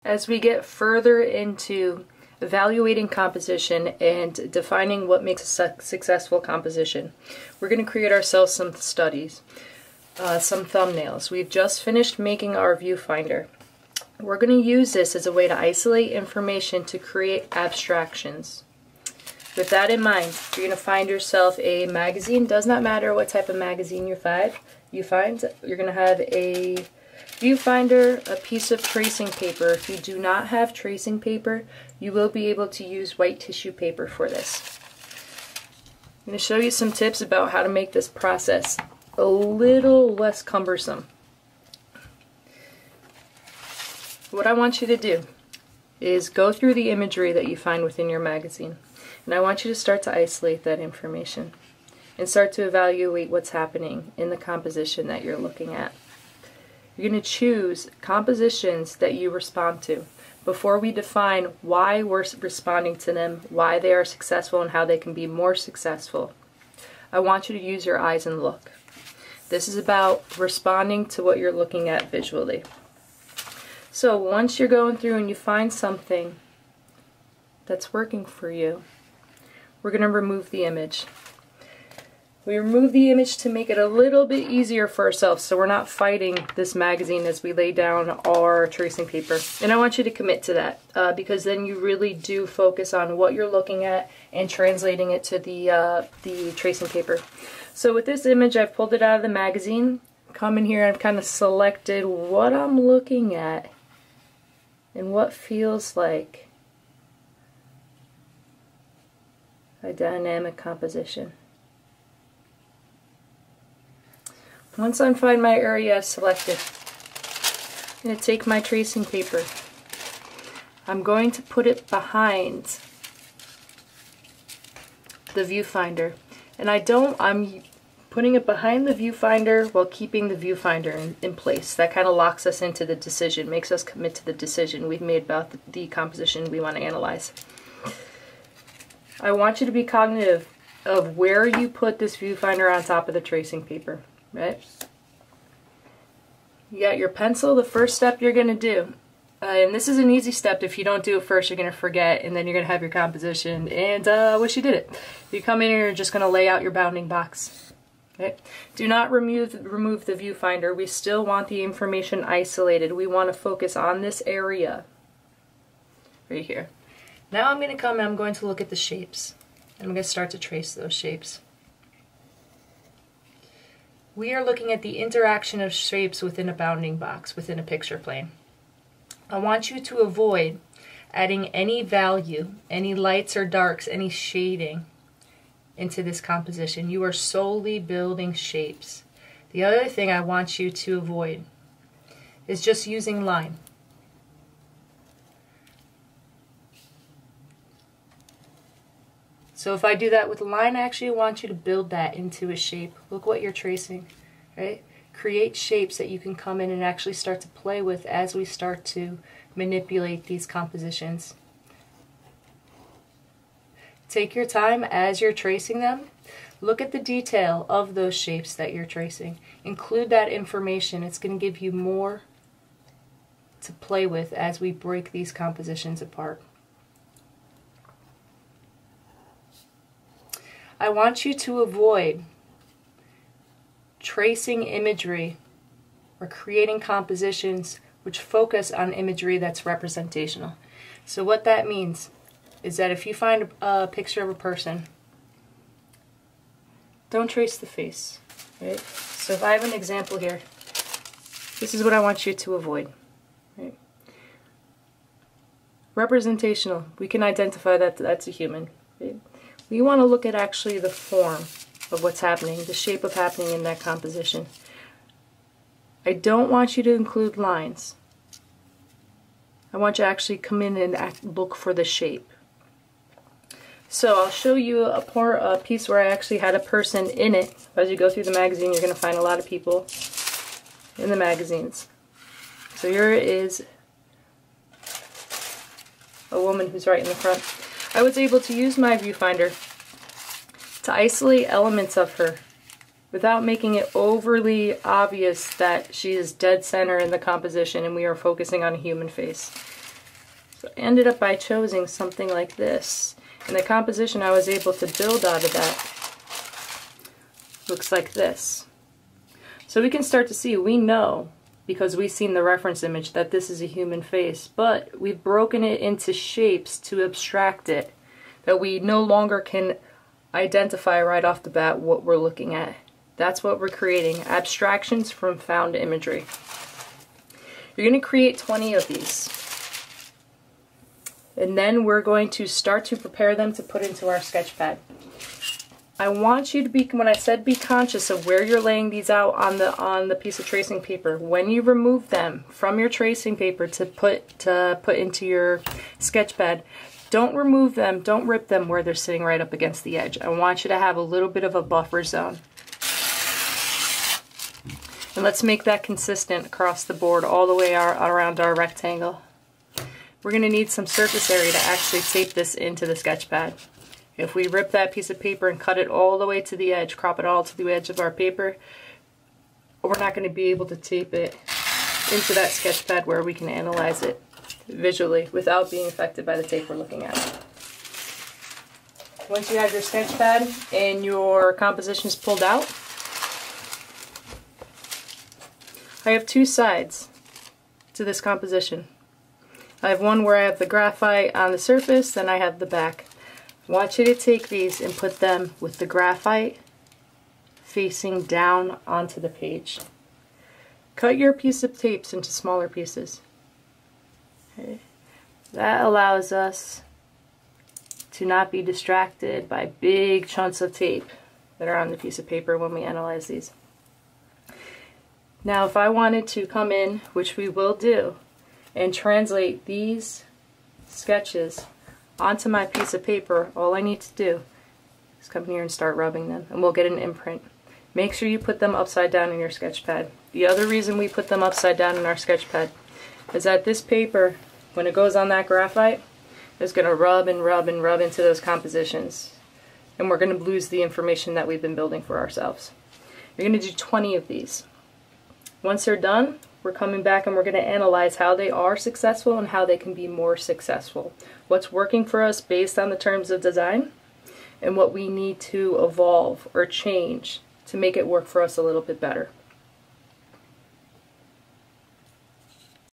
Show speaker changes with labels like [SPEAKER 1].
[SPEAKER 1] As we get further into evaluating composition and defining what makes a successful composition, we're going to create ourselves some studies, some thumbnails. We've just finished making our viewfinder. We're going to use this as a way to isolate information to create abstractions. With that in mind, you're going to find yourself a magazine. Does not matter what type of magazine you find. You're going to have a viewfinder, a piece of tracing paper. If you do not have tracing paper, you will be able to use white tissue paper for this. I'm going to show you some tips about how to make this process a little less cumbersome. What I want you to do is go through the imagery that you find within your magazine, and I want you to start to isolate that information and start to evaluate what's happening in the composition that you're looking at. You're going to choose compositions that you respond to. Before we define why we're responding to them, why they are successful, and how they can be more successful, I want you to use your eyes and look. This is about responding to what you're looking at visually. So once you're going through and you find something that's working for you, we're going to remove the image. We remove the image to make it a little bit easier for ourselves, so we're not fighting this magazine as we lay down our tracing paper. And I want you to commit to that, because then you really do focus on what you're looking at and translating it to the tracing paper. So with this image, I've pulled it out of the magazine. Come in here, I've kind of selected what I'm looking at and what feels like a dynamic composition. Once I find my area selected, I'm going to take my tracing paper. I'm going to put it behind the viewfinder. And I'm putting it behind the viewfinder while keeping the viewfinder in place. That kind of locks us into the decision, makes us commit to the decision we've made about the composition we want to analyze. I want you to be cognitive of where you put this viewfinder on top of the tracing paper. Right? You got your pencil. The first step you're going to do, and this is an easy step. If you don't do it first, you're going to forget, and then you're going to have your composition and wish you did it. You come in here, you're just going to lay out your bounding box. Okay? Do not remove the viewfinder. We still want the information isolated. We want to focus on this area right here. Now I'm going to come and I'm going to look at the shapes. And I'm going to start to trace those shapes. We are looking at the interaction of shapes within a bounding box, within a picture plane. I want you to avoid adding any value, any lights or darks, any shading into this composition. You are solely building shapes. The other thing I want you to avoid is just using line. So if I do that with a line, I actually want you to build that into a shape. Look what you're tracing, right? Create shapes that you can come in and actually start to play with as we start to manipulate these compositions. Take your time as you're tracing them. Look at the detail of those shapes that you're tracing. Include that information. It's going to give you more to play with as we break these compositions apart. I want you to avoid tracing imagery or creating compositions which focus on imagery that's representational. So what that means is that if you find a picture of a person, don't trace the face, right? So if I have an example here, this is what I want you to avoid, right? Representational, we can identify that that's a human, right? We want to look at actually the form of what's happening, the shape of happening in that composition. I don't want you to include lines. I want you to actually come in and look for the shape. So I'll show you a piece where I actually had a person in it. As you go through the magazine, you're going to find a lot of people in the magazines. So here is a woman who's right in the front. I was able to use my viewfinder to isolate elements of her without making it overly obvious that she is dead center in the composition and we are focusing on a human face. So I ended up by choosing something like this. And the composition I was able to build out of that looks like this. So we can start to see, we know, because we've seen the reference image, that this is a human face, but we've broken it into shapes to abstract it, that we no longer can identify right off the bat what we're looking at. That's what we're creating, abstractions from found imagery. You're going to create 20 of these. And then we're going to start to prepare them to put into our sketch pad. I want you to be, when I said be conscious of where you're laying these out on the piece of tracing paper, when you remove them from your tracing paper to put into your sketch pad, don't remove them, don't rip them where they're sitting right up against the edge. I want you to have a little bit of a buffer zone. And let's make that consistent across the board all the way around our rectangle. We're going to need some surface area to actually tape this into the sketch pad. If we rip that piece of paper and cut it all the way to the edge, crop it all to the edge of our paper, we're not going to be able to tape it into that sketch pad where we can analyze it visually without being affected by the tape we're looking at. Once you have your sketch pad and your compositions pulled out, I have two sides to this composition. I have one where I have the graphite on the surface, then I have the back. I want you to take these and put them with the graphite facing down onto the page. Cut your piece of tapes into smaller pieces. Okay. That allows us to not be distracted by big chunks of tape that are on the piece of paper when we analyze these. Now if I wanted to come in, which we will do, and translate these sketches onto my piece of paper, all I need to do is come here and start rubbing them, and we'll get an imprint. Make sure you put them upside down in your sketch pad. The other reason we put them upside down in our sketch pad is that this paper, when it goes on that graphite, is going to rub and rub and rub into those compositions, and we're going to lose the information that we've been building for ourselves. You're going to do 20 of these. Once they're done, we're coming back and we're going to analyze how they are successful and how they can be more successful. What's working for us based on the terms of design, and what we need to evolve or change to make it work for us a little bit better.